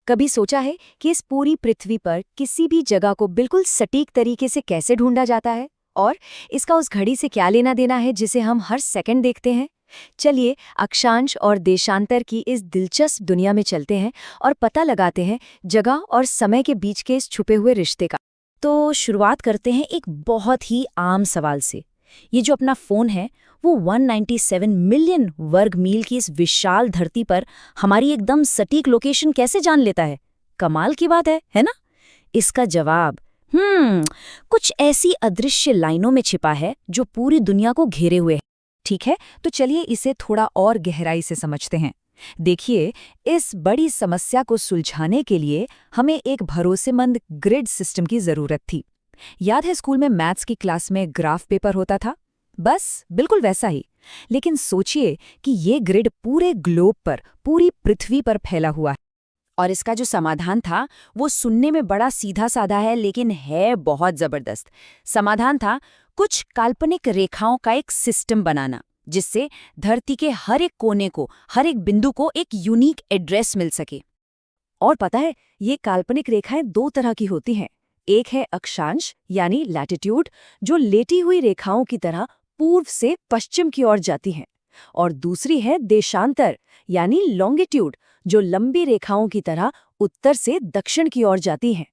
कभी सोचा है कि इस पूरी पृथ्वी पर किसी भी जगह को बिल्कुल सटीक तरीके से कैसे ढूंढा जाता है और इसका उस घड़ी से क्या लेना देना है जिसे हम हर सेकंड देखते हैं? चलिए अक्षांश और देशांतर की इस दिलचस्प दुनिया में चलते हैं और पता लगाते हैं जगह और समय के बीच के इस छुपे हुए रिश्ते का। तो शुरुआत करते हैं एक बहुत ही आम सवाल से। ये जो अपना फ़ोन है वो 197 मिलियन वर्ग मील की इस विशाल धरती पर हमारी एकदम सटीक लोकेशन कैसे जान लेता है? कमाल की बात है ना? इसका जवाब कुछ ऐसी अदृश्य लाइनों में छिपा है जो पूरी दुनिया को घेरे हुए है। ठीक है, तो चलिए इसे थोड़ा और गहराई से समझते हैं। देखिए, इस बड़ी समस्या को सुलझाने के लिए हमें एक भरोसेमंद ग्रिड सिस्टम की जरूरत थी। याद है स्कूल में मैथ्स की क्लास में ग्राफ पेपर होता था? बस बिल्कुल वैसा ही। लेकिन सोचिए कि ये ग्रिड पूरे ग्लोब पर, पूरी पृथ्वी पर फैला हुआ है। और इसका जो समाधान था वो सुनने में बड़ा सीधा साधा है, लेकिन है बहुत जबरदस्त। समाधान था कुछ काल्पनिक रेखाओं का एक सिस्टम बनाना, जिससे धरती के हर एक कोने को, हर एक बिंदु को एक यूनिक एड्रेस मिल सके। और पता है, ये काल्पनिक रेखाएं दो तरह की होती हैं। एक है अक्षांश यानी लैटिट्यूड, जो लेटी हुई रेखाओं की तरह पूर्व से पश्चिम की ओर जाती हैं, और दूसरी है देशांतर यानी लॉन्गिट्यूड, जो लंबी रेखाओं की तरह उत्तर से दक्षिण की ओर जाती हैं।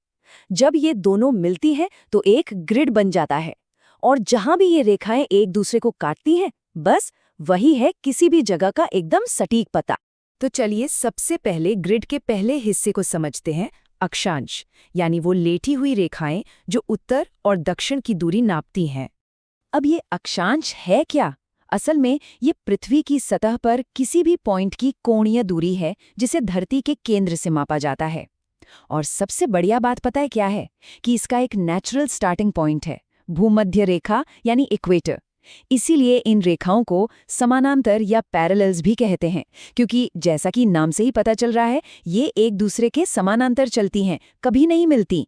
जब ये दोनों मिलती हैं तो एक ग्रिड बन जाता है, और जहां भी ये रेखाएं एक दूसरे को काटती हैं, बस वही है किसी भी जगह का एकदम सटीक पता। तो चलिए सबसे पहले ग्रिड के पहले हिस्से को समझते हैं, अक्षांश यानी वो लेटी हुई रेखाएं जो उत्तर और दक्षिण की दूरी नापती हैं। अब ये अक्षांश है क्या? असल में ये पृथ्वी की सतह पर किसी भी पॉइंट की कोणीय दूरी है जिसे धरती के केंद्र से मापा जाता है। और सबसे बढ़िया बात पता है क्या है? कि इसका एक नेचुरल स्टार्टिंग पॉइंट है, भूमध्य रेखा यानी इक्वेटर। इसीलिए इन रेखाओं को समानांतर या पैरेलल्स भी कहते हैं, क्योंकि जैसा कि नाम से ही पता चल रहा है, ये एक दूसरे के समानांतर चलती हैं, कभी नहीं मिलती।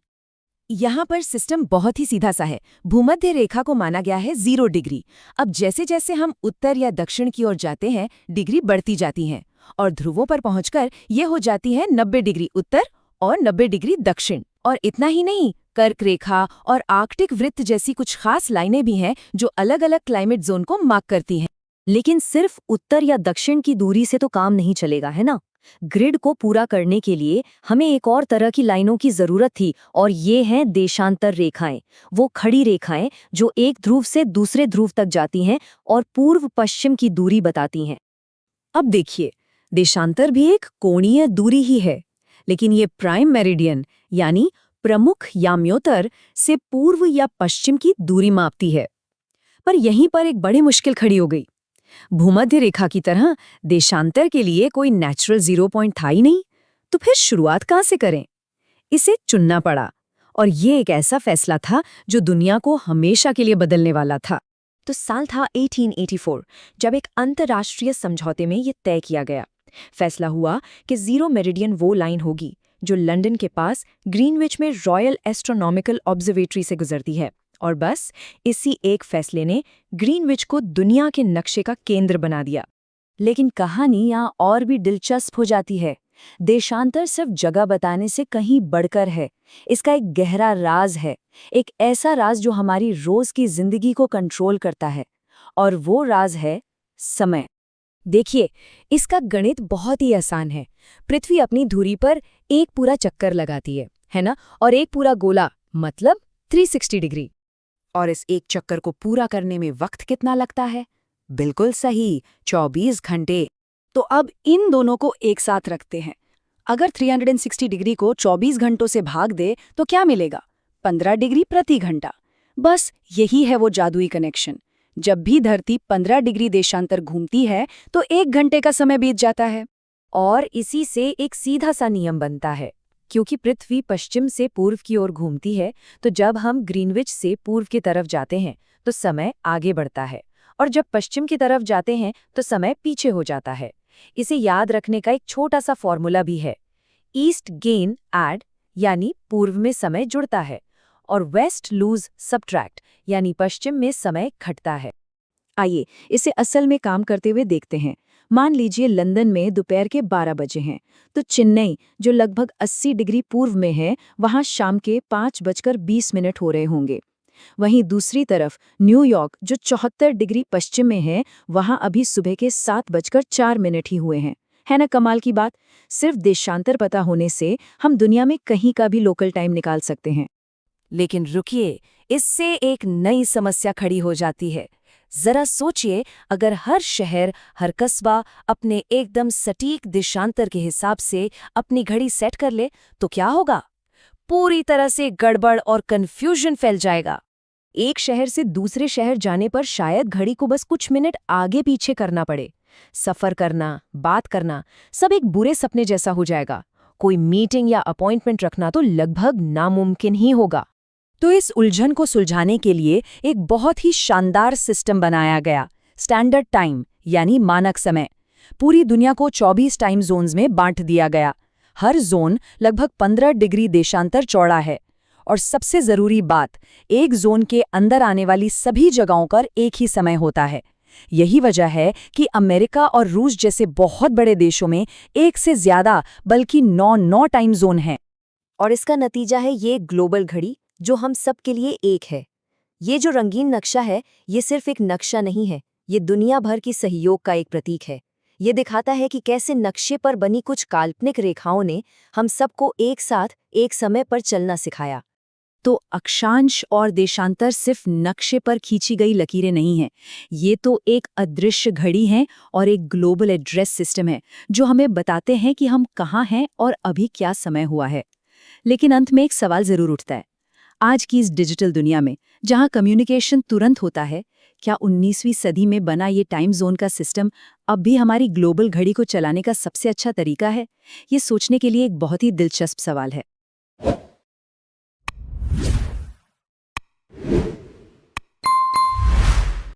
यहाँ पर सिस्टम बहुत ही सीधा सा है। भूमध्य रेखा को माना गया है 0 डिग्री। अब जैसे जैसे हम उत्तर या दक्षिण की ओर जाते हैं, डिग्री बढ़ती जाती हैं, और ध्रुवों पर पहुंचकर ये हो जाती है 90 डिग्री उत्तर और 90 डिग्री दक्षिण। और इतना ही नहीं, कर्क रेखा और आर्कटिक वृत्त जैसी कुछ खास लाइनें भी हैं जो अलग अलग क्लाइमेट जोन को मार्क करती हैं। लेकिन सिर्फ उत्तर या दक्षिण की दूरी से तो काम नहीं चलेगा, है ना? ग्रिड को पूरा करने के लिए हमें एक और तरह की लाइनों की जरूरत थी, और ये हैं देशांतर रेखाएं। वो खड़ी रेखाएं जो एक ध्रुव से दूसरे ध्रुव तक जाती हैं और पूर्व पश्चिम की दूरी बताती हैं। अब देखिए, देशांतर भी एक कोणीय दूरी ही है, लेकिन ये प्राइम मेरिडियन यानी प्रमुख याम्योत्तर से पूर्व या पश्चिम की दूरी मापती है। पर यहीं पर एक बड़ी मुश्किल खड़ी हो गई। भूमध्य रेखा की तरह देशांतर के लिए कोई नेचुरल 0 पॉइंट था ही नहीं। तो फिर शुरुआत कहाँ से करें? इसे चुनना पड़ा, और ये एक ऐसा फैसला था जो दुनिया को हमेशा के लिए बदलने वाला था। तो साल था 1884, जब एक अंतर्राष्ट्रीय समझौते में ये तय किया गया। फैसला हुआ कि 0 मेरिडियन वो लाइन होगी जो लंदन के पास ग्रीनविच में रॉयल एस्ट्रोनॉमिकल ऑब्जर्वेटरी से गुजरती है। और बस इसी एक फैसले ने ग्रीनविच को दुनिया के नक्शे का केंद्र बना दिया। लेकिन कहानी यहाँ और भी दिलचस्प हो जाती है। देशांतर सिर्फ जगह बताने से कहीं बढ़कर है। इसका एक गहरा राज है, एक ऐसा राज जो हमारी रोज की जिंदगी को कंट्रोल करता है, और वो राज है समय। देखिए, इसका गणित बहुत ही आसान है। पृथ्वी अपनी धुरी पर एक पूरा चक्कर लगाती है ना? और एक पूरा गोला मतलब 360 डिग्री। और इस एक चक्कर को पूरा करने में वक्त कितना लगता है? बिल्कुल सही, 24 घंटे। तो अब इन दोनों को एक साथ रखते हैं। अगर 360 डिग्री को 24 घंटों से भाग दे तो क्या मिलेगा? 15 डिग्री प्रति घंटा। बस यही है वो जादुई कनेक्शन। जब भी धरती 15 डिग्री देशांतर घूमती है तो 1 घंटे का समय बीत जाता है। और इसी से एक सीधा सा नियम बनता है। क्योंकि पृथ्वी पश्चिम से पूर्व की ओर घूमती है, तो जब हम ग्रीनविच से पूर्व की तरफ जाते हैं तो समय आगे बढ़ता है, और जब पश्चिम की तरफ जाते हैं तो समय पीछे हो जाता है। इसे याद रखने का एक छोटा सा फॉर्मूला भी है। ईस्ट गेन ऐड यानी पूर्व में समय जुड़ता है, और वेस्ट लूज सब्ट्रैक्ट यानी पश्चिम में समय घटता है। आइए इसे असल में काम करते हुए देखते हैं। मान लीजिए लंदन में दोपहर के 12 बजे हैं, तो चेन्नई, जो लगभग 80 डिग्री पूर्व में है, वहाँ शाम के 5:20 हो रहे होंगे। वहीं दूसरी तरफ न्यूयॉर्क, जो 74 डिग्री पश्चिम में है, वहाँ अभी सुबह के 7:04 ही हुए हैं। है ना कमाल की बात? सिर्फ देशांतर पता होने से हम दुनिया में कहीं का भी लोकल टाइम निकाल सकते हैं। लेकिन रुकिए, इससे एक नई समस्या खड़ी हो जाती है। जरा सोचिए, अगर हर शहर, हर कस्बा अपने एकदम सटीक देशांतर के हिसाब से अपनी घड़ी सेट कर ले, तो क्या होगा? पूरी तरह से गड़बड़ और कंफ्यूजन फैल जाएगा। एक शहर से दूसरे शहर जाने पर शायद घड़ी को बस कुछ मिनट आगे पीछे करना पड़े। सफर करना, बात करना, सब एक बुरे सपने जैसा हो जाएगा। कोई मीटिंग या अपॉइंटमेंट रखना तो लगभग नामुमकिन ही होगा। तो इस उलझन को सुलझाने के लिए एक बहुत ही शानदार सिस्टम बनाया गया, स्टैंडर्ड टाइम यानी मानक समय। पूरी दुनिया को 24 टाइम जोन्स में बांट दिया गया। हर जोन लगभग 15 डिग्री देशांतर चौड़ा है। और सबसे जरूरी बात, एक जोन के अंदर आने वाली सभी जगहों पर एक ही समय होता है। यही वजह है कि अमेरिका और रूस जैसे बहुत बड़े देशों में एक से ज्यादा बल्कि 9 टाइम जोन हैं। और इसका नतीजा है ये ग्लोबल घड़ी, जो हम सब के लिए एक है। ये जो रंगीन नक्शा है, ये सिर्फ एक नक्शा नहीं है, ये दुनिया भर की सहयोग का एक प्रतीक है। ये दिखाता है कि कैसे नक्शे पर बनी कुछ काल्पनिक रेखाओं ने हम सबको एक साथ एक समय पर चलना सिखाया। तो अक्षांश और देशांतर सिर्फ नक्शे पर खींची गई लकीरें नहीं हैं, ये तो एक अदृश्य घड़ी है और एक ग्लोबल एड्रेस सिस्टम है, जो हमें बताते हैं कि हम कहाँ हैं और अभी क्या समय हुआ है। लेकिन अंत में एक सवाल जरूर उठता है, आज की इस डिजिटल दुनिया में जहां कम्युनिकेशन तुरंत होता है, क्या 19वीं सदी में बना ये टाइम जोन का सिस्टम अब भी हमारी ग्लोबल घड़ी को चलाने का सबसे अच्छा तरीका है? ये सोचने के लिए एक बहुत ही दिलचस्प सवाल है।